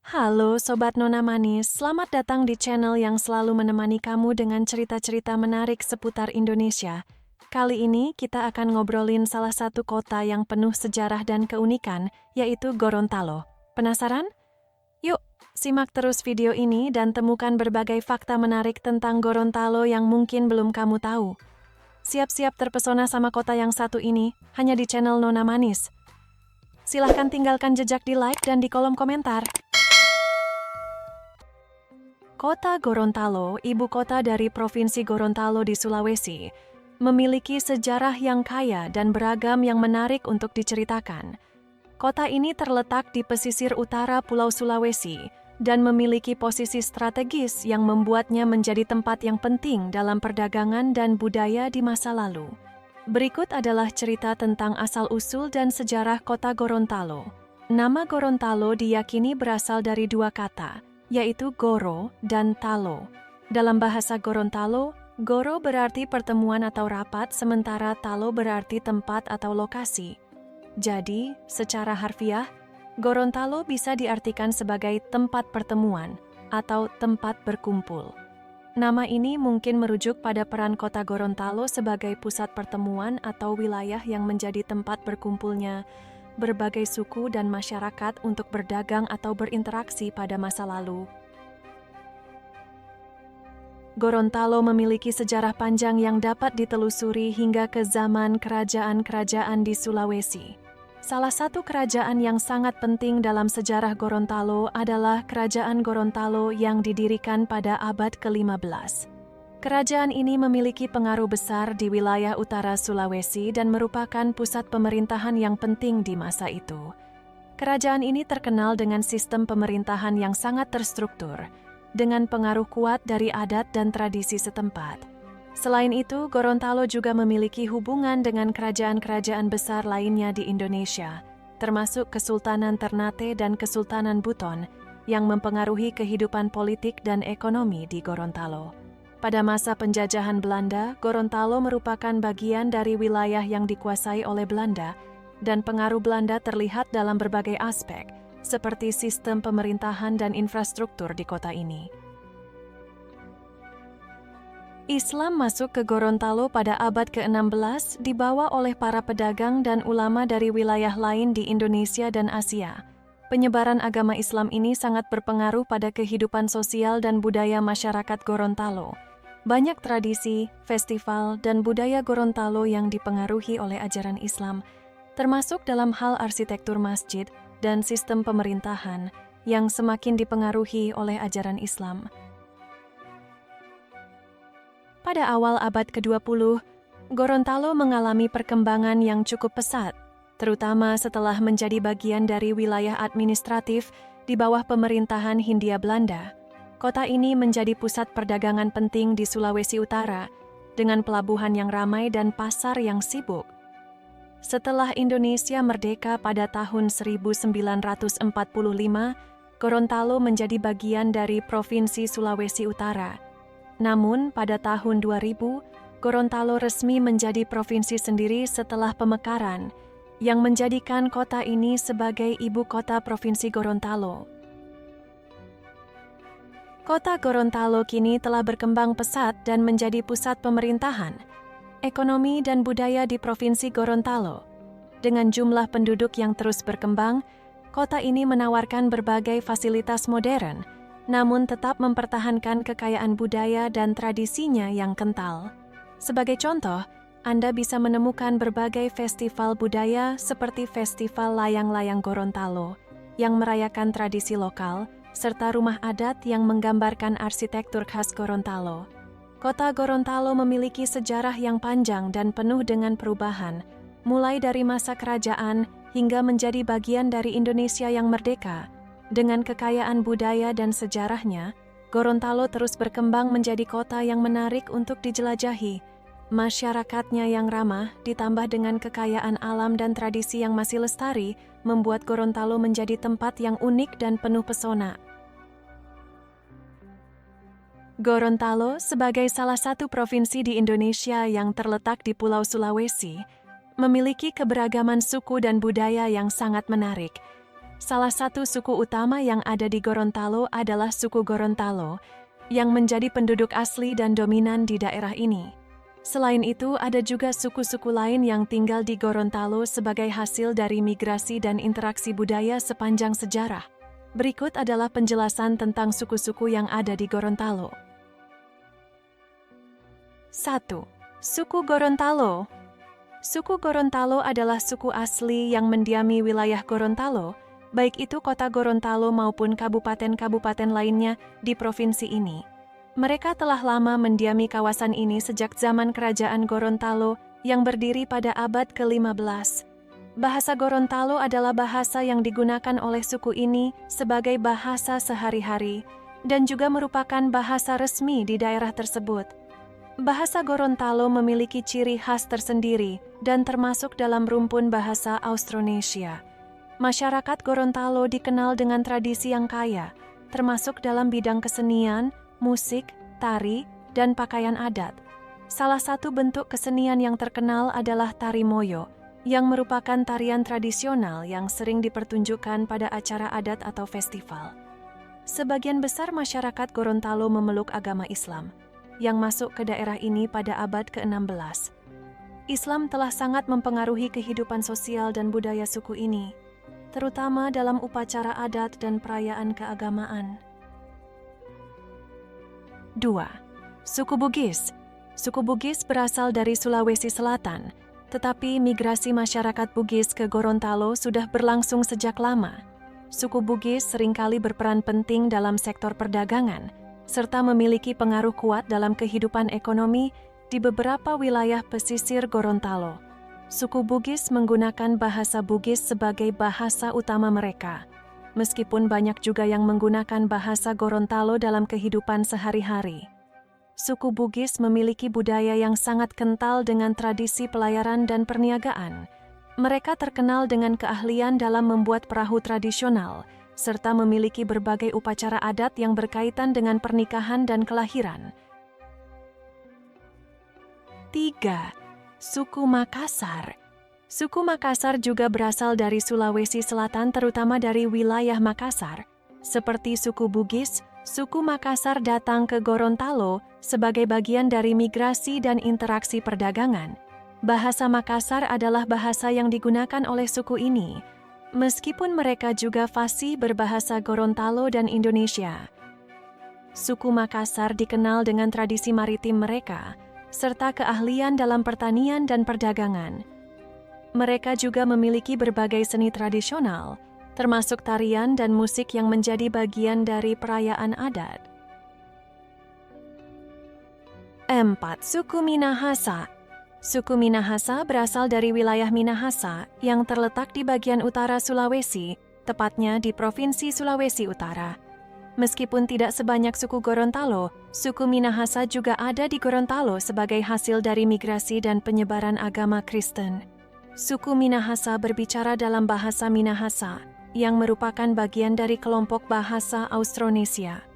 Halo Sobat Nona Manis, selamat datang di channel yang selalu menemani kamu dengan cerita-cerita menarik seputar Indonesia. Kali ini kita akan ngobrolin salah satu kota yang penuh sejarah dan keunikan, yaitu Gorontalo. Penasaran? Yuk, simak terus video ini dan temukan berbagai fakta menarik tentang Gorontalo yang mungkin belum kamu tahu. Siap-siap terpesona sama kota yang satu ini, hanya di channel Nona Manis. Silahkan tinggalkan jejak di like dan di kolom komentar. Kota Gorontalo, ibu kota dari Provinsi Gorontalo di Sulawesi, memiliki sejarah yang kaya dan beragam yang menarik untuk diceritakan. Kota ini terletak di pesisir utara Pulau Sulawesi dan memiliki posisi strategis yang membuatnya menjadi tempat yang penting dalam perdagangan dan budaya di masa lalu. Berikut adalah cerita tentang asal-usul dan sejarah kota Gorontalo. Nama Gorontalo diyakini berasal dari dua kata, yaitu Goro dan Talo. Dalam bahasa Gorontalo, Goro berarti pertemuan atau rapat, sementara Talo berarti tempat atau lokasi. Jadi, secara harfiah, Gorontalo bisa diartikan sebagai tempat pertemuan atau tempat berkumpul. Nama ini mungkin merujuk pada peran kota Gorontalo sebagai pusat pertemuan atau wilayah yang menjadi tempat berkumpulnya berbagai suku dan masyarakat untuk berdagang atau berinteraksi pada masa lalu. Gorontalo memiliki sejarah panjang yang dapat ditelusuri hingga ke zaman kerajaan-kerajaan di Sulawesi. Salah satu kerajaan yang sangat penting dalam sejarah Gorontalo adalah Kerajaan Gorontalo yang didirikan pada abad ke-15. Kerajaan ini memiliki pengaruh besar di wilayah utara Sulawesi dan merupakan pusat pemerintahan yang penting di masa itu. Kerajaan ini terkenal dengan sistem pemerintahan yang sangat terstruktur, dengan pengaruh kuat dari adat dan tradisi setempat. Selain itu, Gorontalo juga memiliki hubungan dengan kerajaan-kerajaan besar lainnya di Indonesia, termasuk Kesultanan Ternate dan Kesultanan Buton, yang mempengaruhi kehidupan politik dan ekonomi di Gorontalo. Pada masa penjajahan Belanda, Gorontalo merupakan bagian dari wilayah yang dikuasai oleh Belanda, dan pengaruh Belanda terlihat dalam berbagai aspek, seperti sistem pemerintahan dan infrastruktur di kota ini. Islam masuk ke Gorontalo pada abad ke-16 dibawa oleh para pedagang dan ulama dari wilayah lain di Indonesia dan Asia. Penyebaran agama Islam ini sangat berpengaruh pada kehidupan sosial dan budaya masyarakat Gorontalo. Banyak tradisi, festival, dan budaya Gorontalo yang dipengaruhi oleh ajaran Islam, termasuk dalam hal arsitektur masjid dan sistem pemerintahan yang semakin dipengaruhi oleh ajaran Islam. Pada awal abad ke-20, Gorontalo mengalami perkembangan yang cukup pesat, terutama setelah menjadi bagian dari wilayah administratif di bawah pemerintahan Hindia Belanda. Kota ini menjadi pusat perdagangan penting di Sulawesi Utara, dengan pelabuhan yang ramai dan pasar yang sibuk. Setelah Indonesia merdeka pada tahun 1945, Gorontalo menjadi bagian dari Provinsi Sulawesi Utara. Namun, pada tahun 2000, Gorontalo resmi menjadi provinsi sendiri setelah pemekaran, yang menjadikan kota ini sebagai ibu kota Provinsi Gorontalo. Kota Gorontalo kini telah berkembang pesat dan menjadi pusat pemerintahan, ekonomi dan budaya di Provinsi Gorontalo. Dengan jumlah penduduk yang terus berkembang, kota ini menawarkan berbagai fasilitas modern, namun tetap mempertahankan kekayaan budaya dan tradisinya yang kental. Sebagai contoh, Anda bisa menemukan berbagai festival budaya seperti Festival Layang-Layang Gorontalo, yang merayakan tradisi lokal, serta rumah adat yang menggambarkan arsitektur khas Gorontalo. Kota Gorontalo memiliki sejarah yang panjang dan penuh dengan perubahan, mulai dari masa kerajaan hingga menjadi bagian dari Indonesia yang merdeka. Dengan kekayaan budaya dan sejarahnya, Gorontalo terus berkembang menjadi kota yang menarik untuk dijelajahi. Masyarakatnya yang ramah, ditambah dengan kekayaan alam dan tradisi yang masih lestari, membuat Gorontalo menjadi tempat yang unik dan penuh pesona. Gorontalo, sebagai salah satu provinsi di Indonesia yang terletak di Pulau Sulawesi, memiliki keberagaman suku dan budaya yang sangat menarik. Salah satu suku utama yang ada di Gorontalo adalah suku Gorontalo, yang menjadi penduduk asli dan dominan di daerah ini. Selain itu, ada juga suku-suku lain yang tinggal di Gorontalo sebagai hasil dari migrasi dan interaksi budaya sepanjang sejarah. Berikut adalah penjelasan tentang suku-suku yang ada di Gorontalo. 1. Suku Gorontalo. Suku Gorontalo adalah suku asli yang mendiami wilayah Gorontalo, baik itu kota Gorontalo maupun kabupaten-kabupaten lainnya di provinsi ini. Mereka telah lama mendiami kawasan ini sejak zaman Kerajaan Gorontalo yang berdiri pada abad ke-15. Bahasa Gorontalo adalah bahasa yang digunakan oleh suku ini sebagai bahasa sehari-hari dan juga merupakan bahasa resmi di daerah tersebut. Bahasa Gorontalo memiliki ciri khas tersendiri dan termasuk dalam rumpun bahasa Austronesia. Masyarakat Gorontalo dikenal dengan tradisi yang kaya, termasuk dalam bidang kesenian, musik, tari, dan pakaian adat. Salah satu bentuk kesenian yang terkenal adalah tari moyo, yang merupakan tarian tradisional yang sering dipertunjukkan pada acara adat atau festival. Sebagian besar masyarakat Gorontalo memeluk agama Islam, yang masuk ke daerah ini pada abad ke-16. Islam telah sangat mempengaruhi kehidupan sosial dan budaya suku ini, terutama dalam upacara adat dan perayaan keagamaan. 2. Suku Bugis. Suku Bugis berasal dari Sulawesi Selatan, tetapi migrasi masyarakat Bugis ke Gorontalo sudah berlangsung sejak lama. Suku Bugis seringkali berperan penting dalam sektor perdagangan, serta memiliki pengaruh kuat dalam kehidupan ekonomi di beberapa wilayah pesisir Gorontalo. Suku Bugis menggunakan bahasa Bugis sebagai bahasa utama mereka, meskipun banyak juga yang menggunakan bahasa Gorontalo dalam kehidupan sehari-hari. Suku Bugis memiliki budaya yang sangat kental dengan tradisi pelayaran dan perniagaan. Mereka terkenal dengan keahlian dalam membuat perahu tradisional, serta memiliki berbagai upacara adat yang berkaitan dengan pernikahan dan kelahiran. 3. Suku Makassar. Suku Makassar juga berasal dari Sulawesi Selatan, terutama dari wilayah Makassar. Seperti suku Bugis, suku Makassar datang ke Gorontalo sebagai bagian dari migrasi dan interaksi perdagangan. Bahasa Makassar adalah bahasa yang digunakan oleh suku ini, meskipun mereka juga fasih berbahasa Gorontalo dan Indonesia. Suku Makassar dikenal dengan tradisi maritim mereka, serta keahlian dalam pertanian dan perdagangan. Mereka juga memiliki berbagai seni tradisional, termasuk tarian dan musik yang menjadi bagian dari perayaan adat. 4. Suku Minahasa. Suku Minahasa berasal dari wilayah Minahasa yang terletak di bagian utara Sulawesi, tepatnya di Provinsi Sulawesi Utara. Meskipun tidak sebanyak suku Gorontalo, suku Minahasa juga ada di Gorontalo sebagai hasil dari migrasi dan penyebaran agama Kristen. Suku Minahasa berbicara dalam bahasa Minahasa, yang merupakan bagian dari kelompok bahasa Austronesia.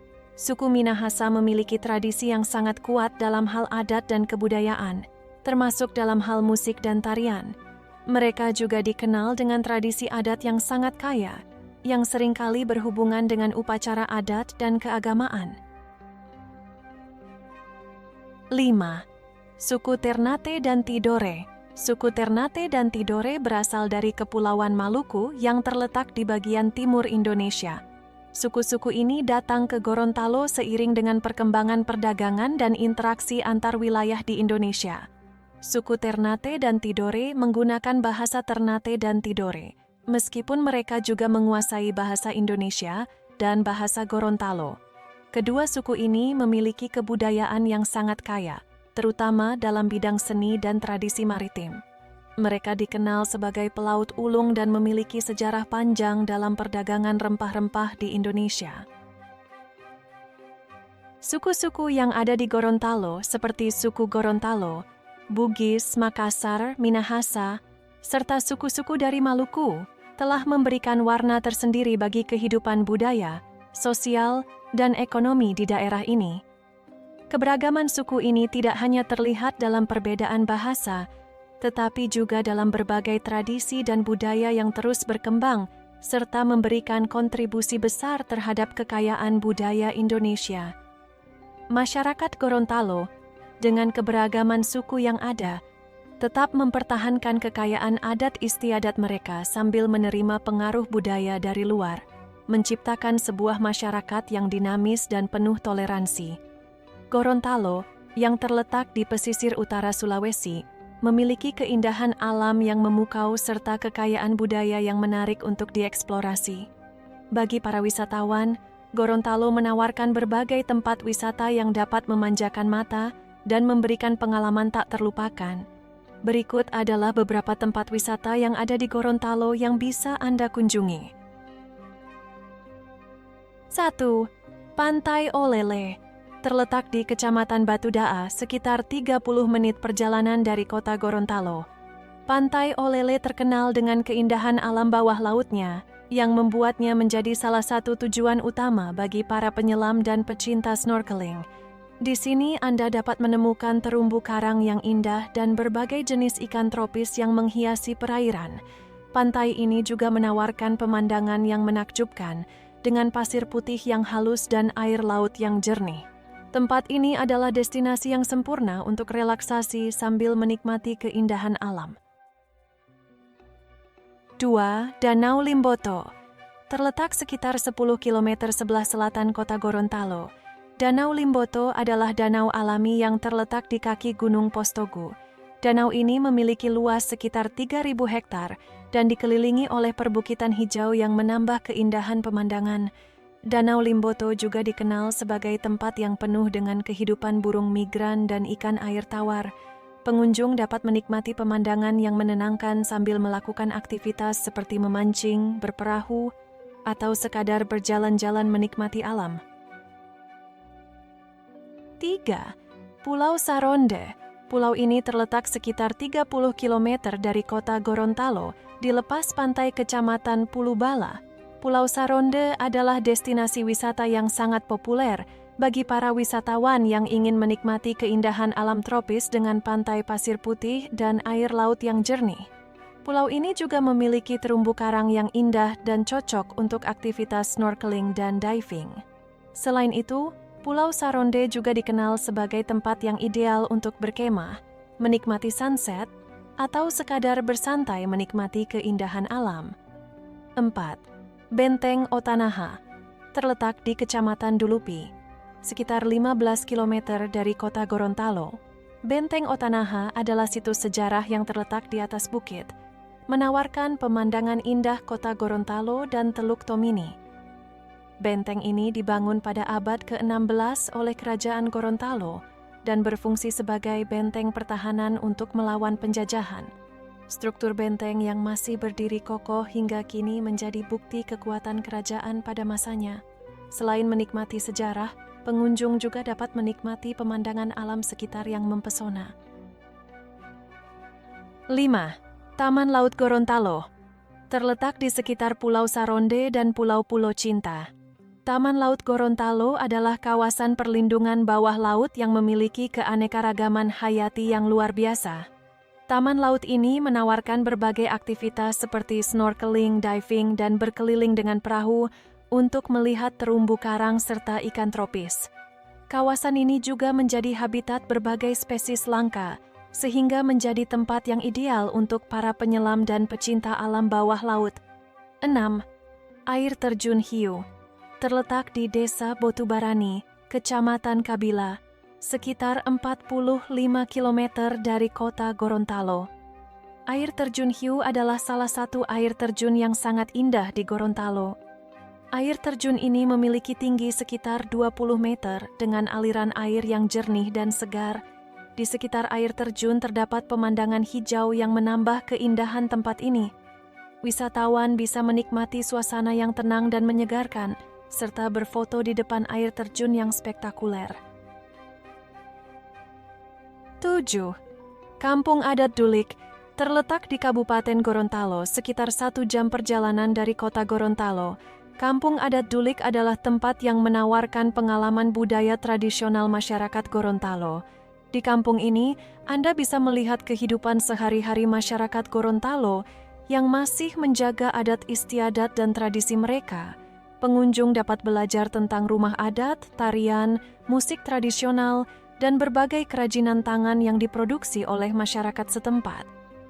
Suku Minahasa memiliki tradisi yang sangat kuat dalam hal adat dan kebudayaan, termasuk dalam hal musik dan tarian. Mereka juga dikenal dengan tradisi adat yang sangat kaya, yang seringkali berhubungan dengan upacara adat dan keagamaan. 5. Suku Ternate dan Tidore. Suku Ternate dan Tidore berasal dari Kepulauan Maluku yang terletak di bagian timur Indonesia. Suku-suku ini datang ke Gorontalo seiring dengan perkembangan perdagangan dan interaksi antar wilayah di Indonesia. Suku Ternate dan Tidore menggunakan bahasa Ternate dan Tidore, meskipun mereka juga menguasai bahasa Indonesia dan bahasa Gorontalo. Kedua suku ini memiliki kebudayaan yang sangat kaya, terutama dalam bidang seni dan tradisi maritim. Mereka dikenal sebagai pelaut ulung dan memiliki sejarah panjang dalam perdagangan rempah-rempah di Indonesia. Suku-suku yang ada di Gorontalo seperti suku Gorontalo, Bugis, Makassar, Minahasa, serta suku-suku dari Maluku telah memberikan warna tersendiri bagi kehidupan budaya, sosial, dan ekonomi di daerah ini. Keberagaman suku ini tidak hanya terlihat dalam perbedaan bahasa, tetapi juga dalam berbagai tradisi dan budaya yang terus berkembang serta memberikan kontribusi besar terhadap kekayaan budaya Indonesia. Masyarakat Gorontalo, dengan keberagaman suku yang ada, tetap mempertahankan kekayaan adat istiadat mereka sambil menerima pengaruh budaya dari luar, menciptakan sebuah masyarakat yang dinamis dan penuh toleransi. Gorontalo, yang terletak di pesisir utara Sulawesi, memiliki keindahan alam yang memukau serta kekayaan budaya yang menarik untuk dieksplorasi. Bagi para wisatawan, Gorontalo menawarkan berbagai tempat wisata yang dapat memanjakan mata dan memberikan pengalaman tak terlupakan. Berikut adalah beberapa tempat wisata yang ada di Gorontalo yang bisa Anda kunjungi. 1. Pantai Olele. Terletak di Kecamatan Batu Daa, sekitar 30 menit perjalanan dari kota Gorontalo. Pantai Olele terkenal dengan keindahan alam bawah lautnya, yang membuatnya menjadi salah satu tujuan utama bagi para penyelam dan pecinta snorkeling. Di sini Anda dapat menemukan terumbu karang yang indah dan berbagai jenis ikan tropis yang menghiasi perairan. Pantai ini juga menawarkan pemandangan yang menakjubkan, dengan pasir putih yang halus dan air laut yang jernih. Tempat ini adalah destinasi yang sempurna untuk relaksasi sambil menikmati keindahan alam. 2. Danau Limboto. Terletak sekitar 10 km sebelah selatan kota Gorontalo. Danau Limboto adalah danau alami yang terletak di kaki Gunung Postogu. Danau ini memiliki luas sekitar 3.000 hektar dan dikelilingi oleh perbukitan hijau yang menambah keindahan pemandangan. Danau Limboto juga dikenal sebagai tempat yang penuh dengan kehidupan burung migran dan ikan air tawar. Pengunjung dapat menikmati pemandangan yang menenangkan sambil melakukan aktivitas seperti memancing, berperahu, atau sekadar berjalan-jalan menikmati alam. 3. Pulau Saronde. Pulau ini terletak sekitar 30 km dari kota Gorontalo, di lepas pantai Kecamatan Pulubala. Pulau Saronde adalah destinasi wisata yang sangat populer bagi para wisatawan yang ingin menikmati keindahan alam tropis dengan pantai pasir putih dan air laut yang jernih. Pulau ini juga memiliki terumbu karang yang indah dan cocok untuk aktivitas snorkeling dan diving. Selain itu, Pulau Saronde juga dikenal sebagai tempat yang ideal untuk berkemah, menikmati sunset, atau sekadar bersantai menikmati keindahan alam. 4. Benteng Otanaha. Terletak di Kecamatan Dulupi, sekitar 15 km dari kota Gorontalo. Benteng Otanaha adalah situs sejarah yang terletak di atas bukit, menawarkan pemandangan indah kota Gorontalo dan Teluk Tomini. Benteng ini dibangun pada abad ke-16 oleh Kerajaan Gorontalo dan berfungsi sebagai benteng pertahanan untuk melawan penjajahan. Struktur benteng yang masih berdiri kokoh hingga kini menjadi bukti kekuatan kerajaan pada masanya. Selain menikmati sejarah, pengunjung juga dapat menikmati pemandangan alam sekitar yang mempesona. 5. Taman Laut Gorontalo. Terletak di sekitar Pulau Saronde dan Pulau-Pulau Cinta. Taman Laut Gorontalo adalah kawasan perlindungan bawah laut yang memiliki keanekaragaman hayati yang luar biasa. Taman laut ini menawarkan berbagai aktivitas seperti snorkeling, diving, dan berkeliling dengan perahu untuk melihat terumbu karang serta ikan tropis. Kawasan ini juga menjadi habitat berbagai spesies langka, sehingga menjadi tempat yang ideal untuk para penyelam dan pecinta alam bawah laut. 6. Air Terjun Hiu. Terletak di Desa Botubarani, Kecamatan Kabila, sekitar 45 km dari kota Gorontalo. Air Terjun Hiu adalah salah satu air terjun yang sangat indah di Gorontalo. Air terjun ini memiliki tinggi sekitar 20 meter dengan aliran air yang jernih dan segar. Di sekitar air terjun terdapat pemandangan hijau yang menambah keindahan tempat ini. Wisatawan bisa menikmati suasana yang tenang dan menyegarkan, serta berfoto di depan air terjun yang spektakuler. 7. Kampung Adat Dulik. Terletak di Kabupaten Gorontalo, sekitar 1 jam perjalanan dari kota Gorontalo. Kampung Adat Dulik adalah tempat yang menawarkan pengalaman budaya tradisional masyarakat Gorontalo. Di kampung ini, Anda bisa melihat kehidupan sehari-hari masyarakat Gorontalo yang masih menjaga adat istiadat dan tradisi mereka. Pengunjung dapat belajar tentang rumah adat, tarian, musik tradisional, dan berbagai kerajinan tangan yang diproduksi oleh masyarakat setempat.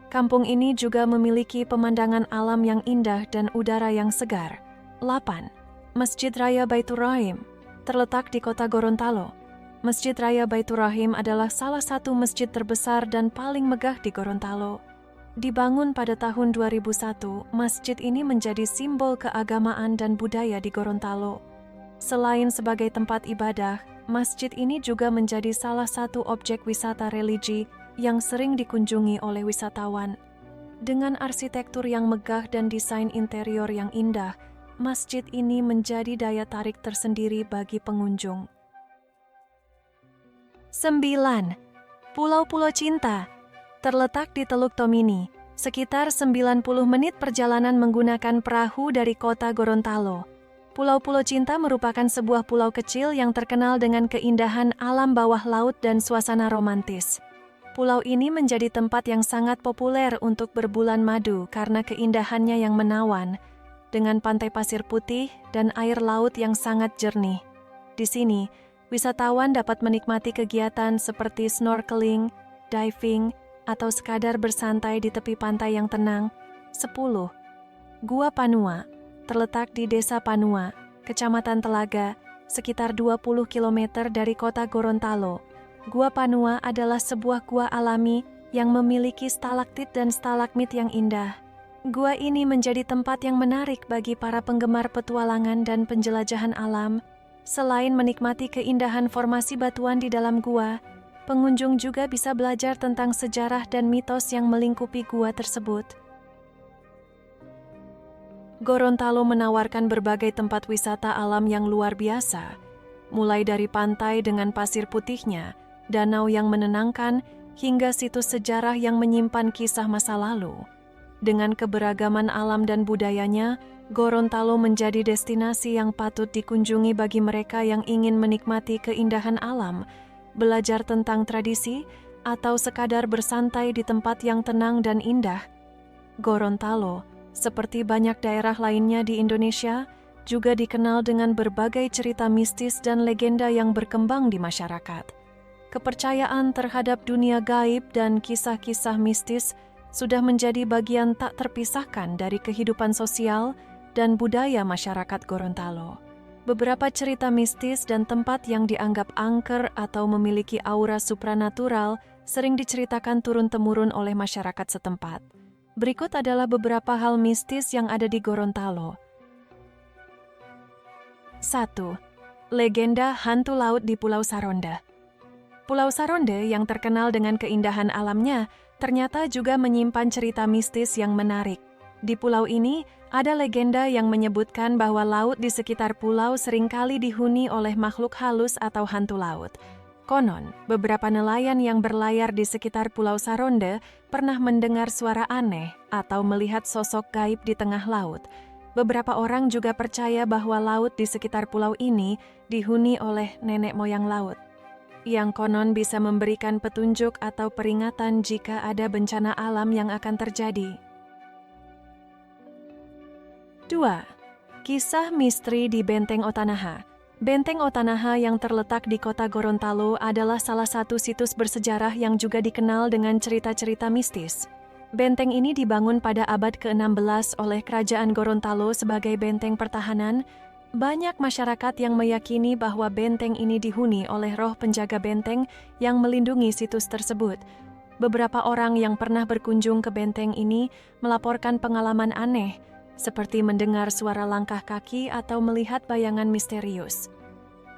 Kampung ini juga memiliki pemandangan alam yang indah dan udara yang segar. 8. Masjid Raya Baitur Rahim terletak di kota Gorontalo. Masjid Raya Baitur Rahim adalah salah satu masjid terbesar dan paling megah di Gorontalo. Dibangun pada tahun 2001, masjid ini menjadi simbol keagamaan dan budaya di Gorontalo. Selain sebagai tempat ibadah, masjid ini juga menjadi salah satu objek wisata religi yang sering dikunjungi oleh wisatawan. Dengan arsitektur yang megah dan desain interior yang indah, masjid ini menjadi daya tarik tersendiri bagi pengunjung. 9. Pulau-Pulau Cinta terletak di Teluk Tomini, sekitar 90 menit perjalanan menggunakan perahu dari kota Gorontalo. Pulau-Pulau Cinta merupakan sebuah pulau kecil yang terkenal dengan keindahan alam bawah laut dan suasana romantis. Pulau ini menjadi tempat yang sangat populer untuk berbulan madu karena keindahannya yang menawan, dengan pantai pasir putih dan air laut yang sangat jernih. Di sini, wisatawan dapat menikmati kegiatan seperti snorkeling, diving, atau sekadar bersantai di tepi pantai yang tenang. 10. Gua Panua terletak di Desa Panua, Kecamatan Telaga, sekitar 20 km dari kota Gorontalo. Gua Panua adalah sebuah gua alami yang memiliki stalaktit dan stalagmit yang indah. Gua ini menjadi tempat yang menarik bagi para penggemar petualangan dan penjelajahan alam. Selain menikmati keindahan formasi batuan di dalam gua, pengunjung juga bisa belajar tentang sejarah dan mitos yang melingkupi gua tersebut. Gorontalo menawarkan berbagai tempat wisata alam yang luar biasa, mulai dari pantai dengan pasir putihnya, danau yang menenangkan, hingga situs sejarah yang menyimpan kisah masa lalu. Dengan keberagaman alam dan budayanya, Gorontalo menjadi destinasi yang patut dikunjungi bagi mereka yang ingin menikmati keindahan alam, belajar tentang tradisi, atau sekadar bersantai di tempat yang tenang dan indah. Gorontalo, seperti banyak daerah lainnya di Indonesia, juga dikenal dengan berbagai cerita mistis dan legenda yang berkembang di masyarakat. Kepercayaan terhadap dunia gaib dan kisah-kisah mistis sudah menjadi bagian tak terpisahkan dari kehidupan sosial dan budaya masyarakat Gorontalo. Beberapa cerita mistis dan tempat yang dianggap angker atau memiliki aura supranatural sering diceritakan turun-temurun oleh masyarakat setempat. Berikut adalah beberapa hal mistis yang ada di Gorontalo. 1. Legenda hantu laut di Pulau Saronda. Pulau Saronda yang terkenal dengan keindahan alamnya ternyata juga menyimpan cerita mistis yang menarik. Di pulau ini, ada legenda yang menyebutkan bahwa laut di sekitar pulau seringkali dihuni oleh makhluk halus atau hantu laut. Konon, beberapa nelayan yang berlayar di sekitar Pulau Saronda pernah mendengar suara aneh atau melihat sosok gaib di tengah laut. Beberapa orang juga percaya bahwa laut di sekitar pulau ini dihuni oleh nenek moyang laut, yang konon bisa memberikan petunjuk atau peringatan jika ada bencana alam yang akan terjadi. 2. Kisah misteri di Benteng Otanaha. Benteng Otanaha yang terletak di kota Gorontalo adalah salah satu situs bersejarah yang juga dikenal dengan cerita-cerita mistis. Benteng ini dibangun pada abad ke-16 oleh Kerajaan Gorontalo sebagai benteng pertahanan. Banyak masyarakat yang meyakini bahwa benteng ini dihuni oleh roh penjaga benteng yang melindungi situs tersebut. Beberapa orang yang pernah berkunjung ke benteng ini melaporkan pengalaman aneh, seperti mendengar suara langkah kaki atau melihat bayangan misterius.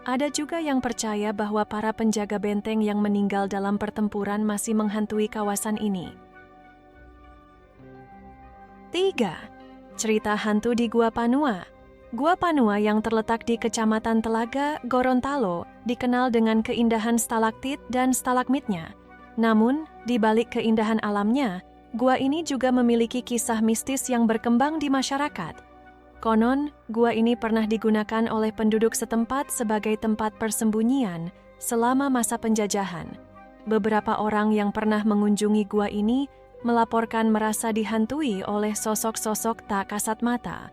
Ada juga yang percaya bahwa para penjaga benteng yang meninggal dalam pertempuran masih menghantui kawasan ini. 3. Cerita hantu di Gua Panua. Gua Panua yang terletak di Kecamatan Telaga, Gorontalo, dikenal dengan keindahan stalaktit dan stalagmitnya. Namun, di balik keindahan alamnya, gua ini juga memiliki kisah mistis yang berkembang di masyarakat. Konon, gua ini pernah digunakan oleh penduduk setempat sebagai tempat persembunyian selama masa penjajahan. Beberapa orang yang pernah mengunjungi gua ini melaporkan merasa dihantui oleh sosok-sosok tak kasat mata.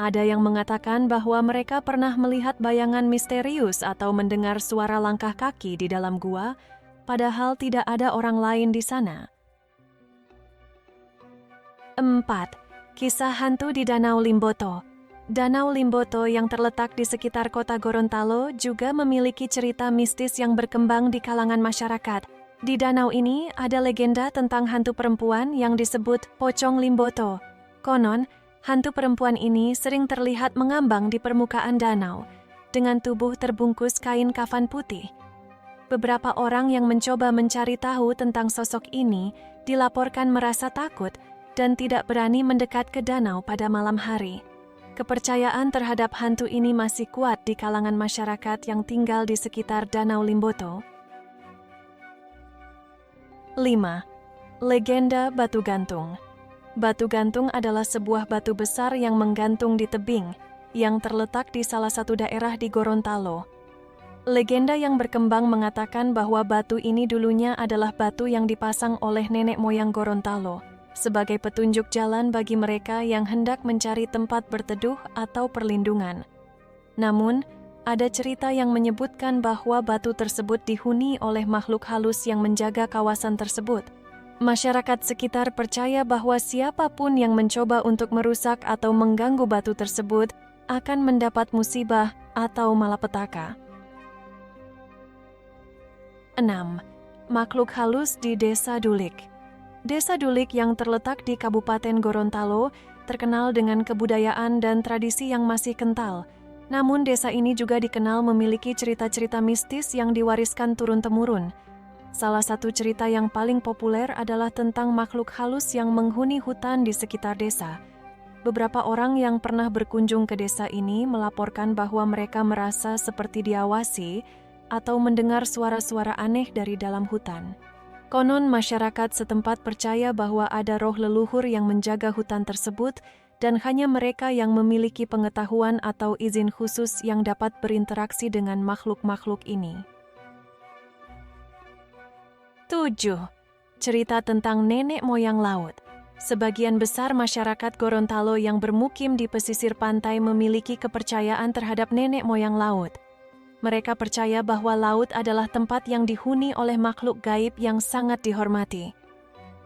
Ada yang mengatakan bahwa mereka pernah melihat bayangan misterius atau mendengar suara langkah kaki di dalam gua, padahal tidak ada orang lain di sana. 4. Kisah hantu di Danau Limboto. Danau Limboto yang terletak di sekitar kota Gorontalo juga memiliki cerita mistis yang berkembang di kalangan masyarakat. Di danau ini ada legenda tentang hantu perempuan yang disebut Pocong Limboto. Konon, hantu perempuan ini sering terlihat mengambang di permukaan danau dengan tubuh terbungkus kain kafan putih. Beberapa orang yang mencoba mencari tahu tentang sosok ini dilaporkan merasa takut dan tidak berani mendekat ke danau pada malam hari. Kepercayaan terhadap hantu ini masih kuat di kalangan masyarakat yang tinggal di sekitar Danau Limboto. 5. Legenda Batu Gantung. Batu gantung adalah sebuah batu besar yang menggantung di tebing, yang terletak di salah satu daerah di Gorontalo. Legenda yang berkembang mengatakan bahwa batu ini dulunya adalah batu yang dipasang oleh nenek moyang Gorontalo, sebagai petunjuk jalan bagi mereka yang hendak mencari tempat berteduh atau perlindungan. Namun, ada cerita yang menyebutkan bahwa batu tersebut dihuni oleh makhluk halus yang menjaga kawasan tersebut. Masyarakat sekitar percaya bahwa siapapun yang mencoba untuk merusak atau mengganggu batu tersebut akan mendapat musibah atau malapetaka. 6. Makhluk halus di Desa Dulik. Desa Dulik yang terletak di Kabupaten Gorontalo terkenal dengan kebudayaan dan tradisi yang masih kental. Namun desa ini juga dikenal memiliki cerita-cerita mistis yang diwariskan turun-temurun. Salah satu cerita yang paling populer adalah tentang makhluk halus yang menghuni hutan di sekitar desa. Beberapa orang yang pernah berkunjung ke desa ini melaporkan bahwa mereka merasa seperti diawasi atau mendengar suara-suara aneh dari dalam hutan. Konon masyarakat setempat percaya bahwa ada roh leluhur yang menjaga hutan tersebut dan hanya mereka yang memiliki pengetahuan atau izin khusus yang dapat berinteraksi dengan makhluk-makhluk ini. 7. Cerita tentang nenek moyang laut. Sebagian besar masyarakat Gorontalo yang bermukim di pesisir pantai memiliki kepercayaan terhadap nenek moyang laut. Mereka percaya bahwa laut adalah tempat yang dihuni oleh makhluk gaib yang sangat dihormati.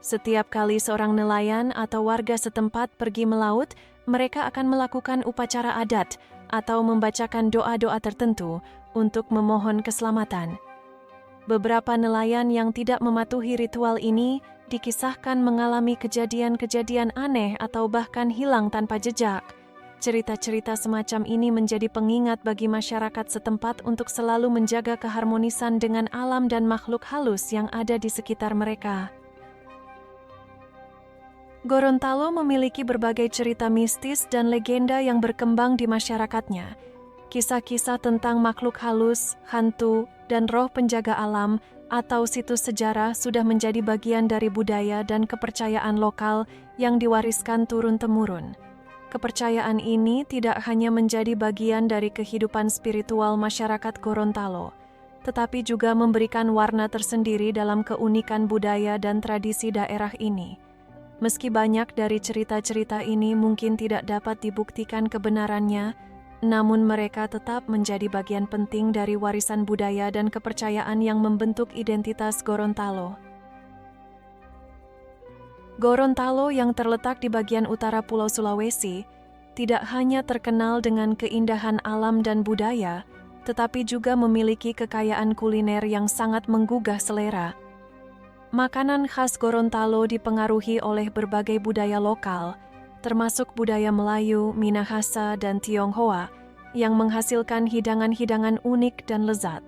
Setiap kali seorang nelayan atau warga setempat pergi melaut, mereka akan melakukan upacara adat atau membacakan doa-doa tertentu untuk memohon keselamatan. Beberapa nelayan yang tidak mematuhi ritual ini dikisahkan mengalami kejadian-kejadian aneh atau bahkan hilang tanpa jejak. Cerita-cerita semacam ini menjadi pengingat bagi masyarakat setempat untuk selalu menjaga keharmonisan dengan alam dan makhluk halus yang ada di sekitar mereka. Gorontalo memiliki berbagai cerita mistis dan legenda yang berkembang di masyarakatnya. Kisah-kisah tentang makhluk halus, hantu, dan roh penjaga alam atau situs sejarah sudah menjadi bagian dari budaya dan kepercayaan lokal yang diwariskan turun-temurun. Kepercayaan ini tidak hanya menjadi bagian dari kehidupan spiritual masyarakat Gorontalo, tetapi juga memberikan warna tersendiri dalam keunikan budaya dan tradisi daerah ini. Meski banyak dari cerita-cerita ini mungkin tidak dapat dibuktikan kebenarannya, namun mereka tetap menjadi bagian penting dari warisan budaya dan kepercayaan yang membentuk identitas Gorontalo. Gorontalo yang terletak di bagian utara Pulau Sulawesi tidak hanya terkenal dengan keindahan alam dan budaya, tetapi juga memiliki kekayaan kuliner yang sangat menggugah selera. Makanan khas Gorontalo dipengaruhi oleh berbagai budaya lokal, termasuk budaya Melayu, Minahasa, dan Tionghoa, yang menghasilkan hidangan-hidangan unik dan lezat.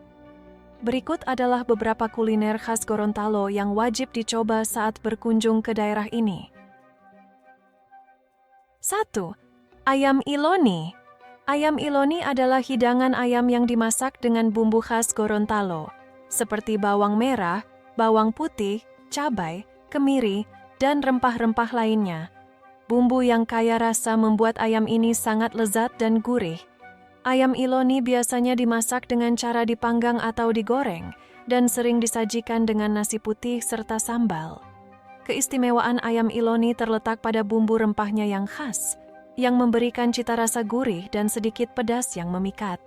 Berikut adalah beberapa kuliner khas Gorontalo yang wajib dicoba saat berkunjung ke daerah ini. 1. Ayam Iloni. Ayam Iloni adalah hidangan ayam yang dimasak dengan bumbu khas Gorontalo, seperti bawang merah, bawang putih, cabai, kemiri, dan rempah-rempah lainnya. Bumbu yang kaya rasa membuat ayam ini sangat lezat dan gurih. Ayam Iloni biasanya dimasak dengan cara dipanggang atau digoreng, dan sering disajikan dengan nasi putih serta sambal. Keistimewaan ayam Iloni terletak pada bumbu rempahnya yang khas, yang memberikan cita rasa gurih dan sedikit pedas yang memikat.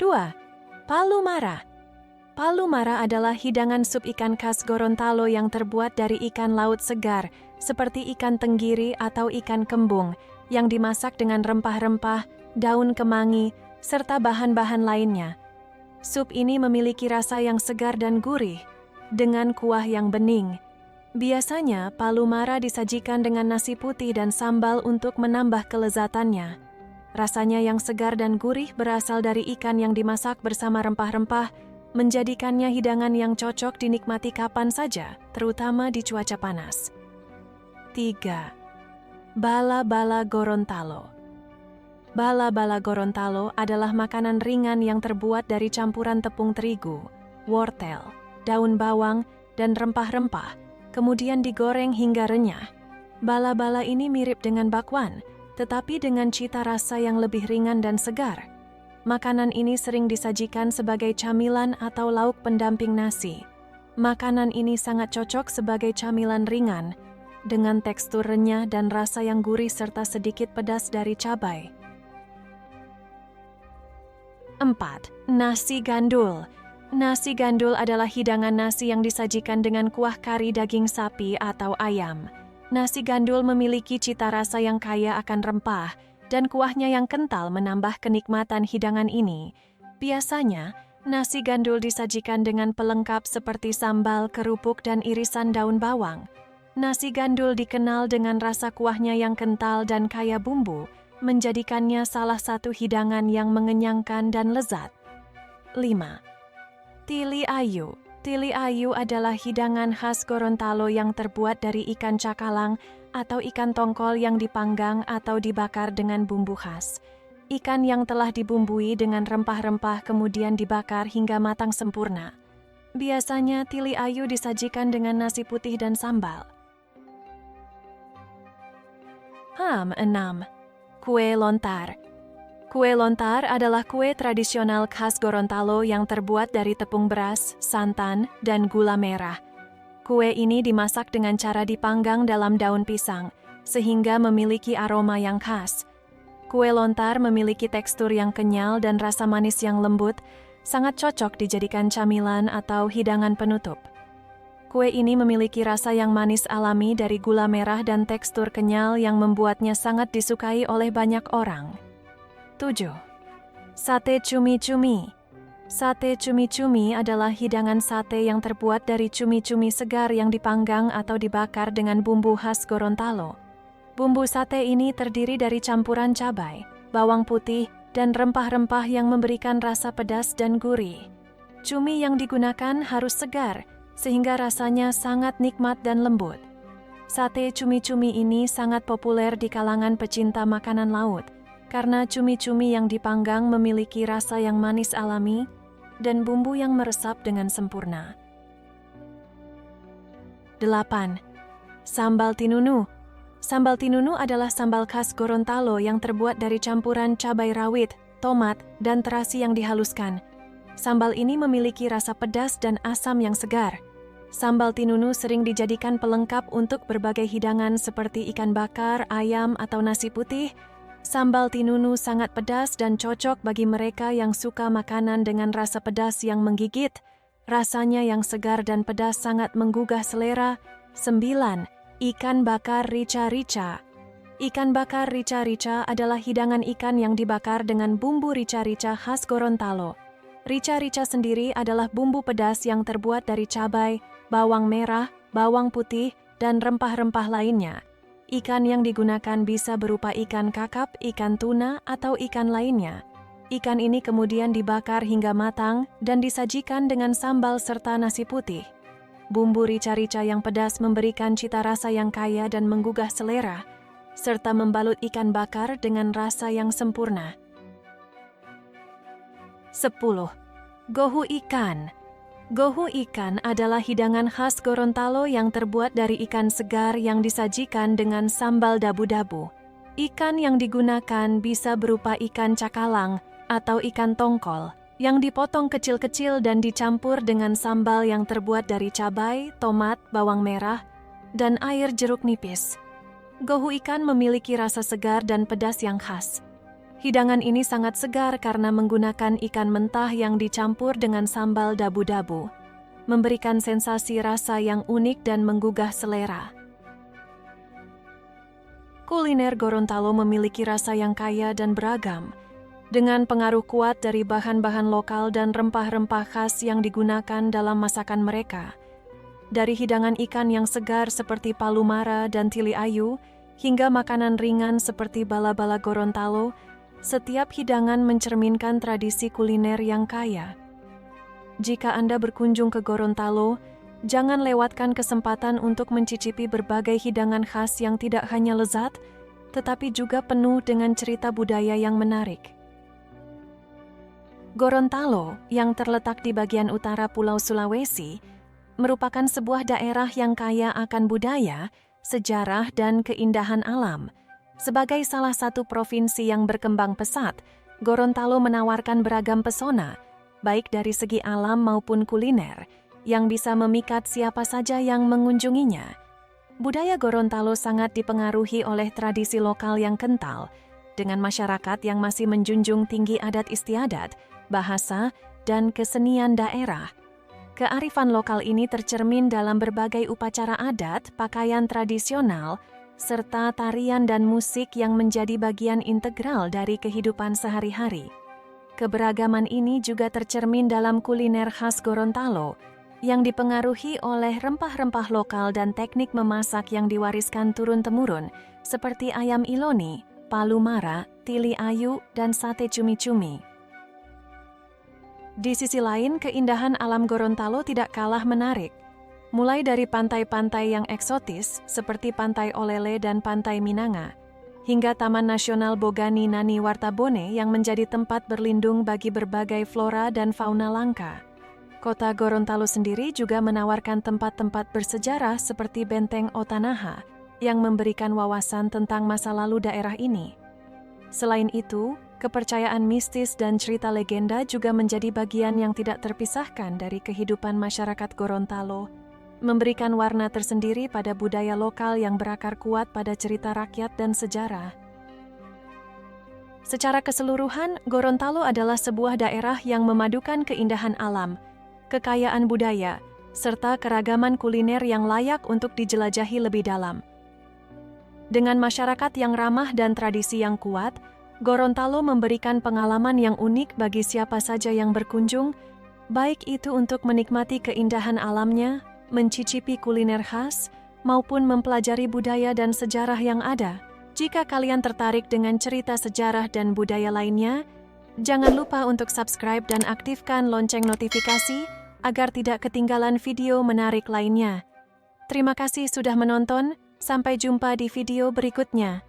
2. Palu Mara. Palu Mara adalah hidangan sup ikan khas Gorontalo yang terbuat dari ikan laut segar seperti ikan tenggiri atau ikan kembung yang dimasak dengan rempah-rempah, daun kemangi, serta bahan-bahan lainnya. Sup ini memiliki rasa yang segar dan gurih dengan kuah yang bening. Biasanya, palu mara disajikan dengan nasi putih dan sambal untuk menambah kelezatannya. Rasanya yang segar dan gurih berasal dari ikan yang dimasak bersama rempah-rempah, menjadikannya hidangan yang cocok dinikmati kapan saja, terutama di cuaca panas. 3. Bala-bala Gorontalo. Bala-bala Gorontalo adalah makanan ringan yang terbuat dari campuran tepung terigu, wortel, daun bawang, dan rempah-rempah, kemudian digoreng hingga renyah. Bala-bala ini mirip dengan bakwan, tetapi dengan cita rasa yang lebih ringan dan segar. Makanan ini sering disajikan sebagai camilan atau lauk pendamping nasi. Makanan ini sangat cocok sebagai camilan ringan, dengan tekstur renyah dan rasa yang gurih serta sedikit pedas dari cabai. 4. Nasi gandul. Nasi gandul adalah hidangan nasi yang disajikan dengan kuah kari daging sapi atau ayam. Nasi gandul memiliki cita rasa yang kaya akan rempah, dan kuahnya yang kental menambah kenikmatan hidangan ini. Biasanya, nasi gandul disajikan dengan pelengkap seperti sambal, kerupuk, dan irisan daun bawang. Nasi gandul dikenal dengan rasa kuahnya yang kental dan kaya bumbu, menjadikannya salah satu hidangan yang mengenyangkan dan lezat. 5. Tili ayu. Tili ayu adalah hidangan khas Gorontalo yang terbuat dari ikan cakalang atau ikan tongkol yang dipanggang atau dibakar dengan bumbu khas. Ikan yang telah dibumbui dengan rempah-rempah kemudian dibakar hingga matang sempurna. Biasanya tili ayu disajikan dengan nasi putih dan sambal. 6. Kue lontar. Kue lontar adalah kue tradisional khas Gorontalo yang terbuat dari tepung beras, santan, dan gula merah. Kue ini dimasak dengan cara dipanggang dalam daun pisang, sehingga memiliki aroma yang khas. Kue lontar memiliki tekstur yang kenyal dan rasa manis yang lembut, sangat cocok dijadikan camilan atau hidangan penutup. Kue ini memiliki rasa yang manis alami dari gula merah dan tekstur kenyal yang membuatnya sangat disukai oleh banyak orang. 7. Sate cumi-cumi. Sate cumi-cumi adalah hidangan sate yang terbuat dari cumi-cumi segar yang dipanggang atau dibakar dengan bumbu khas Gorontalo. Bumbu sate ini terdiri dari campuran cabai, bawang putih, dan rempah-rempah yang memberikan rasa pedas dan gurih. Cumi yang digunakan harus segar, sehingga rasanya sangat nikmat dan lembut. Sate cumi-cumi ini sangat populer di kalangan pecinta makanan laut, karena cumi-cumi yang dipanggang memiliki rasa yang manis alami dan bumbu yang meresap dengan sempurna. 8. Sambal tinunu. Sambal tinunu adalah sambal khas Gorontalo yang terbuat dari campuran cabai rawit, tomat, dan terasi yang dihaluskan. Sambal ini memiliki rasa pedas dan asam yang segar. Sambal tinunu sering dijadikan pelengkap untuk berbagai hidangan seperti ikan bakar, ayam, atau nasi putih. Sambal tinunu sangat pedas dan cocok bagi mereka yang suka makanan dengan rasa pedas yang menggigit. Rasanya yang segar dan pedas sangat menggugah selera. 9. Ikan bakar rica-rica. Ikan bakar rica-rica adalah hidangan ikan yang dibakar dengan bumbu rica-rica khas Gorontalo. Rica-rica sendiri adalah bumbu pedas yang terbuat dari cabai, bawang merah, bawang putih, dan rempah-rempah lainnya. Ikan yang digunakan bisa berupa ikan kakap, ikan tuna, atau ikan lainnya. Ikan ini kemudian dibakar hingga matang dan disajikan dengan sambal serta nasi putih. Bumbu rica-rica yang pedas memberikan cita rasa yang kaya dan menggugah selera, serta membalut ikan bakar dengan rasa yang sempurna. 10. Gohu ikan. Gohu ikan adalah hidangan khas Gorontalo yang terbuat dari ikan segar yang disajikan dengan sambal dabu-dabu. Ikan yang digunakan bisa berupa ikan cakalang atau ikan tongkol. yang dipotong kecil-kecil dan dicampur dengan sambal yang terbuat dari cabai, tomat, bawang merah, dan air jeruk nipis. Gohu ikan memiliki rasa segar dan pedas yang khas. Hidangan ini sangat segar karena menggunakan ikan mentah yang dicampur dengan sambal dabu-dabu, memberikan sensasi rasa yang unik dan menggugah selera. Kuliner Gorontalo memiliki rasa yang kaya dan beragam, dengan pengaruh kuat dari bahan-bahan lokal dan rempah-rempah khas yang digunakan dalam masakan mereka. Dari hidangan ikan yang segar seperti palu mara dan tili ayu, hingga makanan ringan seperti bala-bala Gorontalo, setiap hidangan mencerminkan tradisi kuliner yang kaya. Jika Anda berkunjung ke Gorontalo, jangan lewatkan kesempatan untuk mencicipi berbagai hidangan khas yang tidak hanya lezat, tetapi juga penuh dengan cerita budaya yang menarik. Gorontalo, yang terletak di bagian utara Pulau Sulawesi, merupakan sebuah daerah yang kaya akan budaya, sejarah, dan keindahan alam. Sebagai salah satu provinsi yang berkembang pesat, Gorontalo menawarkan beragam pesona, baik dari segi alam maupun kuliner, yang bisa memikat siapa saja yang mengunjunginya. Budaya Gorontalo sangat dipengaruhi oleh tradisi lokal yang kental, dengan masyarakat yang masih menjunjung tinggi adat istiadat, bahasa, dan kesenian daerah. Kearifan lokal ini tercermin dalam berbagai upacara adat, pakaian tradisional, serta tarian dan musik yang menjadi bagian integral dari kehidupan sehari-hari. Keberagaman ini juga tercermin dalam kuliner khas Gorontalo, yang dipengaruhi oleh rempah-rempah lokal dan teknik memasak yang diwariskan turun-temurun, seperti ayam iloni, palu mara, tili ayu, dan sate cumi-cumi. Di sisi lain, keindahan alam Gorontalo tidak kalah menarik. Mulai dari pantai-pantai yang eksotis seperti Pantai Olele dan Pantai Minanga, hingga Taman Nasional Bogani Nani Wartabone yang menjadi tempat berlindung bagi berbagai flora dan fauna langka. Kota Gorontalo sendiri juga menawarkan tempat-tempat bersejarah seperti Benteng Otanaha yang memberikan wawasan tentang masa lalu daerah ini. Selain itu, kepercayaan mistis dan cerita legenda juga menjadi bagian yang tidak terpisahkan dari kehidupan masyarakat Gorontalo, memberikan warna tersendiri pada budaya lokal yang berakar kuat pada cerita rakyat dan sejarah. Secara keseluruhan, Gorontalo adalah sebuah daerah yang memadukan keindahan alam, kekayaan budaya, serta keragaman kuliner yang layak untuk dijelajahi lebih dalam. Dengan masyarakat yang ramah dan tradisi yang kuat, Gorontalo memberikan pengalaman yang unik bagi siapa saja yang berkunjung, baik itu untuk menikmati keindahan alamnya, mencicipi kuliner khas, maupun mempelajari budaya dan sejarah yang ada. Jika kalian tertarik dengan cerita sejarah dan budaya lainnya, jangan lupa untuk subscribe dan aktifkan lonceng notifikasi agar tidak ketinggalan video menarik lainnya. Terima kasih sudah menonton, sampai jumpa di video berikutnya.